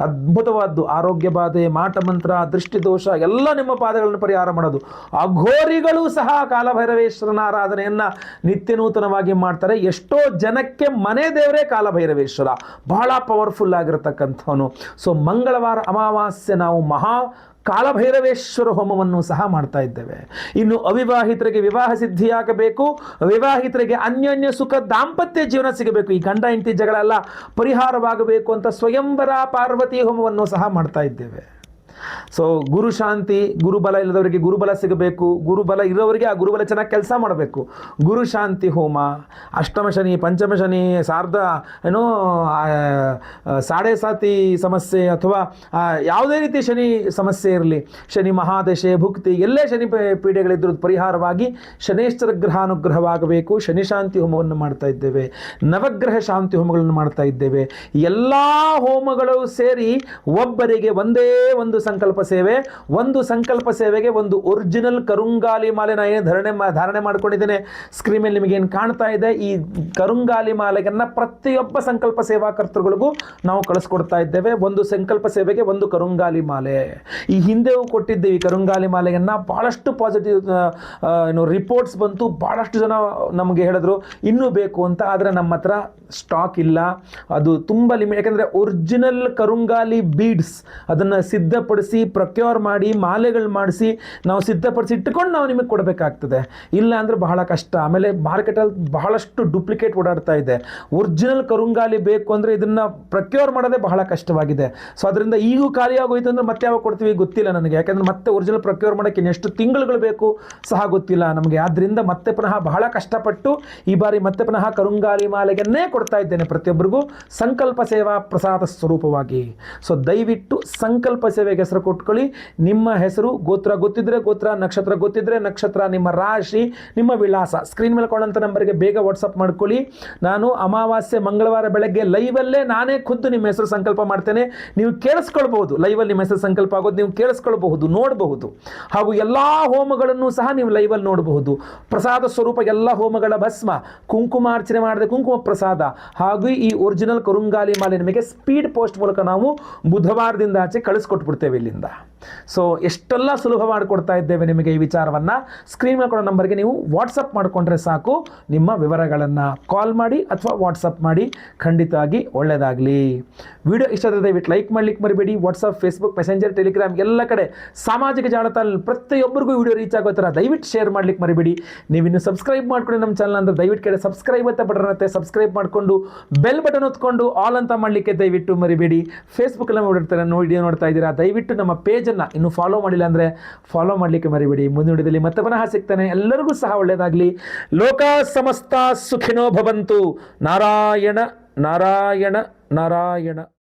ಅದ್ಭುತವಾದ್ದು. ಆರೋಗ್ಯ ಬಾಧೆ, ಮಾಟಮಂತ್ರ, ದೃಷ್ಟಿದೋಷ ಎಲ್ಲ ನಿಮ್ಮ ಪಾದಗಳನ್ನು ಪರಿಹಾರ ಮಾಡೋದು. ಅಘೋರಿಗಳು ಸಹ ಕಾಲಭೈರವೇಶ್ವರನ ಆರಾಧನೆಯನ್ನ ನಿತ್ಯ ನೂತನವಾಗಿ ಮಾಡ್ತಾರೆ. ಎಷ್ಟೋ ಜನಕ್ಕೆ ಮನೆ ದೇವರೇ ಕಾಲಭೈರವೇಶ್ವರ, ಬಹಳ ಪವರ್ಫುಲ್ ಆಗಿರತಕ್ಕಂಥವನು. ಸೊ ಮಂಗಳವಾರ ಅಮಾವಾಸ್ಯೆ ನಾವು ಕಾಲಭೈರವೇಶ್ವರ ಹೋಮವನ್ನು ಸಹ ಮಾಡ್ತಾ ಇದ್ದೇವೆ. ಇನ್ನು ಅವಿವಾಹಿತರಿಗೆ ವಿವಾಹ ಸಿದ್ಧಿಯಾಗಬೇಕು, ವಿವಾಹಿತರಿಗೆ ಅನ್ಯೋನ್ಯ ಸುಖ ದಾಂಪತ್ಯ ಜೀವನ ಸಿಗಬೇಕು, ಈ ಗಂಡ ಹೆಂಡತಿ ಜಗಳ ಎಲ್ಲ ಪರಿಹಾರವಾಗಬೇಕು ಅಂತ ಸ್ವಯಂವರ ಪಾರ್ವತಿ ಹೋಮವನ್ನು ಸಹ ಮಾಡ್ತಾ ಇದ್ದೇವೆ. ಸೊ ಗುರು ಶಾಂತಿ, ಗುರುಬಲ ಇಲ್ಲದವರಿಗೆ ಗುರುಬಲ ಸಿಗಬೇಕು, ಗುರುಬಲ ಇರೋವರಿಗೆ ಆ ಗುರುಬಲ ಚೆನ್ನಾಗಿ ಕೆಲಸ ಮಾಡಬೇಕು. ಗುರು ಶಾಂತಿ ಹೋಮ, ಅಷ್ಟಮ ಶನಿ, ಪಂಚಮ ಶನಿ, ಸಾಡೆ ಸಾತಿ ಸಮಸ್ಯೆ ಅಥವಾ ಯಾವುದೇ ರೀತಿ ಶನಿ ಸಮಸ್ಯೆ ಇರಲಿ, ಶನಿ ಮಹಾದಶೆ ಭುಕ್ತಿ ಎಲ್ಲೇ ಶನಿ ಪೀಡೆಗಳಿದ್ರೂ ಪರಿಹಾರವಾಗಿ ಶನೇಶ್ವರ ಗ್ರಹಾನುಗ್ರಹವಾಗಬೇಕು. ಶನಿ ಶಾಂತಿ ಹೋಮವನ್ನು ಮಾಡ್ತಾ ಇದ್ದೇವೆ, ನವಗ್ರಹ ಶಾಂತಿ ಹೋಮಗಳನ್ನು ಮಾಡ್ತಾ ಇದ್ದೇವೆ. ಎಲ್ಲ ಹೋಮಗಳು ಸೇರಿ ಒಬ್ಬರಿಗೆ ಒಂದೇ ಒಂದು ಸಂಕಲ್ಪ ಸೇವೆ. ಒಂದು ಸಂಕಲ್ಪ ಸೇವೆಗೆ ಒಂದು ಒರಿಜಿನಲ್ ಕರುಂಗಾಲಿ ಮಾಲೆ ನಾನು ಧಾರಣೆ ಮಾಡ್ಕೊಂಡಿದ್ದೇನೆ. ಸ್ಕ್ರೀನ್ ಮೇಲೆ ನಿಮಗೆ ಏನು ಕಾಣ್ತಾ ಇದೆ, ಈ ಕರುಂಗಾಲಿ ಮಾಲೆಗನ್ನ ಪ್ರತಿಯೊಬ್ಬ ಸಂಕಲ್ಪ ಸೇವಾ ಕರ್ತೃಗಳಿಗೂ ನಾವು ಕಳಿಸ್ಕೊಡ್ತಾ ಇದ್ದೇವೆ. ಒಂದು ಸಂಕಲ್ಪ ಸೇವೆಗೆ ಒಂದು ಕರುಂಗಾಲಿ ಮಾಲೆ. ಈ ಹಿಂದೆಯೂ ಕೊಟ್ಟಿದ್ದೇವೆ ಈ ಕರುಂಗಾಲಿ ಮಾಲೆಗನ್ನ, ಬಹಳಷ್ಟು ಪಾಸಿಟಿವ್ ರಿಪೋರ್ಟ್ಸ್ ಬಂತು. ಬಹಳಷ್ಟು ಜನ ನಮಗೆ ಹೇಳಿದ್ರು ಇನ್ನೂ ಬೇಕು ಅಂತ, ಆದರೆ ನಮ್ಮ ಹತ್ರ ಸ್ಟಾಕ್ ಇಲ್ಲ, ಅದು ತುಂಬ ಲಿಮಿಟ್. ಯಾಕಂದರೆ ಒರಿಜಿನಲ್ ಕರುಂಗಾಲಿ ಬೀಡ್ಸ್ ಅದನ್ನು ಸಿದ್ಧಪಡಿಸಿ ಪ್ರೊಕ್ಯೂರ್ ಮಾಡಿ ಮಾಲೆಗಳು ಮಾಡಿಸಿ ನಾವು ಸಿದ್ಧಪಡಿಸಿ ಇಟ್ಟುಕೊಂಡು ನಾವು ನಿಮಗೆ ಕೊಡಬೇಕಾಗ್ತದೆ. ಇಲ್ಲ ಅಂದರೆ ಬಹಳ ಕಷ್ಟ. ಆಮೇಲೆ ಮಾರ್ಕೆಟಲ್ಲಿ ಬಹಳಷ್ಟು ಡೂಪ್ಲಿಕೇಟ್ ಓಡಾಡ್ತಾ ಇದೆ. ಒರಿಜಿನಲ್ ಕರುಂಗಾಲಿ ಬೇಕು ಅಂದರೆ ಇದನ್ನು ಪ್ರೊಕ್ಯೂರ್ ಮಾಡೋದೇ ಬಹಳ ಕಷ್ಟವಾಗಿದೆ. ಸೊ ಅದರಿಂದ ಈಗೂ ಖಾಲಿಯಾಗೋಯ್ತು ಅಂದರೆ ಮತ್ತೆ ಯಾವಾಗ ಕೊಡ್ತೀವಿ ಗೊತ್ತಿಲ್ಲ ನನಗೆ. ಯಾಕಂದರೆ ಮತ್ತೆ ಒರಿಜಿನಲ್ ಪ್ರೊಕ್ಯೂರ್ ಮಾಡೋಕ್ಕೆ ಇನ್ನೆಷ್ಟು ತಿಂಗಳುಗಳು ಬೇಕು ಸಹ ಗೊತ್ತಿಲ್ಲ ನಮಗೆ. ಆದ್ದರಿಂದ ಮತ್ತೆ ಪುನಃ ಬಹಳ ಕಷ್ಟಪಟ್ಟು ಈ ಬಾರಿ ಮತ್ತೆ ಪುನಃ ಕರುಂಗಾಲಿ ಮಾಲೆಗನ್ನೇ ಕೊಡ್ತಾ ಇದ್ದೇನೆ ಪ್ರತಿಯೊಬ್ಬರಿಗೂ ಸಂಕಲ್ಪ ಸೇವಾ ಪ್ರಸಾದ ಸ್ವರೂಪವಾಗಿ. ಸೊ ದಯವಿಟ್ಟು ಸಂಕಲ್ಪ ಸೇವೆಗೆ ಹೆಸರು ಕೊಟ್ಕೊಳ್ಳಿ. ನಿಮ್ಮ ಹೆಸರು, ಗೋತ್ರ ಗೊತ್ತಿದ್ರೆ ಗೋತ್ರ, ನಕ್ಷತ್ರ ಗೊತ್ತಿದ್ರೆ ನಕ್ಷತ್ರ, ನಿಮ್ಮ ರಾಶಿ, ನಿಮ್ಮ ವಿಳಾಸ ಸ್ಕ್ರೀನ್ ಮೇಲೆ ಕೊಡೋಂಥ ನಂಬರ್ಗೆ ಬೇಗ ವಾಟ್ಸಪ್ ಮಾಡ್ಕೊಳ್ಳಿ. ನಾನು ಅಮಾವಾಸ್ಯೆ ಮಂಗಳವಾರ ಬೆಳಗ್ಗೆ ಲೈವಲ್ಲೇ ನಾನೇ ಖುದ್ದು ನಿಮ್ಮ ಹೆಸರು ಸಂಕಲ್ಪ ಮಾಡ್ತೇನೆ. ನೀವು ಕೇಳಿಸ್ಕೊಳ್ಬಹುದು, ಲೈವಲ್ಲಿ ನಿಮ್ಮ ಹೆಸರು ಸಂಕಲ್ಪ ಆಗೋದು ನೀವು ಕೇಳಿಸ್ಕೊಳ್ಬಹುದು, ನೋಡಬಹುದು. ಹಾಗೂ ಎಲ್ಲ ಹೋಮಗಳನ್ನು ಸಹ ನೀವು ಲೈವಲ್ಲಿ ನೋಡಬಹುದು. ಪ್ರಸಾದ ಸ್ವರೂಪ ಎಲ್ಲ ಹೋಮಗಳ ಭಸ್ಮ, ಕುಂಕುಮಾರ್ಚನೆ ಮಾಡಿದ ಕುಂಕುಮ ಪ್ರಸಾದ ಹಾಗೂ ಈ ಒರಿಜಿನಲ್ ಕರುಂಗಾಲಿ ಮಾಲೆ ನಿಮಗೆ ಸ್ಪೀಡ್ ಪೋಸ್ಟ್ ಮೂಲಕ ನಾವು ಬುಧವಾರದಿಂದ ಆಚೆ ಕಳಿಸ್ಕೊಟ್ಬಿಡ್ತೇವೆ ಇಲ್ಲಿಂದ. ಸೊ ಎಷ್ಟೆಲ್ಲ ಸುಲಭ ಮಾಡಿಕೊಡ್ತಾ ಇದ್ದೇವೆ ನಿಮಗೆ. ಈ ವಿಚಾರವನ್ನು ಸ್ಕ್ರೀನ್ ಮೇಲೆ ಕೊಡೋ ನಂಬರ್ಗೆ ನೀವು ವಾಟ್ಸಪ್ ಮಾಡಿಕೊಂಡ್ರೆ ಸಾಕು. ನಿಮ್ಮ ವಿವರಗಳನ್ನು ಕಾಲ್ ಮಾಡಿ ಅಥವಾ ವಾಟ್ಸಪ್ ಮಾಡಿ. ಖಂಡಿತವಾಗಿ ಒಳ್ಳೆಯದಾಗಲಿ. ವಿಡಿಯೋ ಇಷ್ಟ ಆದರೆ ದಯವಿಟ್ಟು ಲೈಕ್ ಮಾಡಲಿಕ್ಕೆ ಮರಿಬೇಡಿ. ವಾಟ್ಸಪ್, ಫೇಸ್ಬುಕ್, ಮೆಸೆಂಜರ್, ಟೆಲಿಗ್ರಾಮ್ ಎಲ್ಲ ಕಡೆ ಸಾಮಾಜಿಕ ಜಾಲತಾಣದಲ್ಲಿ ಪ್ರತಿಯೊಬ್ಬರಿಗೂ ವಿಡಿಯೋ ರೀಚ್ ಆಗೋ ಥರ ದಯವಿಟ್ಟು ಶೇರ್ ಮಾಡಲಿಕ್ಕೆ ಮರಿಬೇಡಿ. ನೀವಿನ್ನು ಸಬ್ಸ್ಕ್ರೈಬ್ ಮಾಡ್ಕೊಂಡು ನಮ್ಮ ಚಾನಲ್ ಅಂದರೆ ದಯವಿಟ್ಟು ಕಡೆ ಸಬ್ಸ್ಕ್ರೈಬ್ ಅಂತ ಬಟನ್ ಇರುತ್ತೆ, ಸಬ್ಸ್ಕ್ರೈಬ್ ಮಾಡಿಕೊಂಡು ಬೆಲ್ ಬಟನ್ ಹೊತ್ಕೊಂಡು ಆಲ್ ಅಂತ ಮಾಡಲಿಕ್ಕೆ ದಯವಿಟ್ಟು ಮರಿಬೇಡಿ. ಫೇಸ್ಬುಕ್ಕಲ್ಲಿ ವಿಡಿಯೋ ನೋಡ್ತಾ ಇದ್ದೀರಾ, ದಯವಿಟ್ಟು ನಮ್ಮ ಪೇಜನ್ನು ಇನ್ನು ಫಾಲೋ ಮಾಡಿಲ್ಲ ಅಂದರೆ ಫಾಲೋ ಮಾಡಲಿಕ್ಕೆ ಮರಿಬೇಡಿ. ಮುಂದಿನ ವಿಡಿಯೋದಲ್ಲಿ ಮತ್ತೆ ಪುನಃ ಸಿಗ್ತಾನೆ. ಎಲ್ಲರಿಗೂ ಸಹ ಒಳ್ಳೆಯದಾಗಲಿ. ಲೋಕ ಸಮಸ್ತ ಸುಖಿನೋ ಭವಂತು. ನಾರಾಯಣ ನಾರಾಯಣ ನಾರಾಯಣ.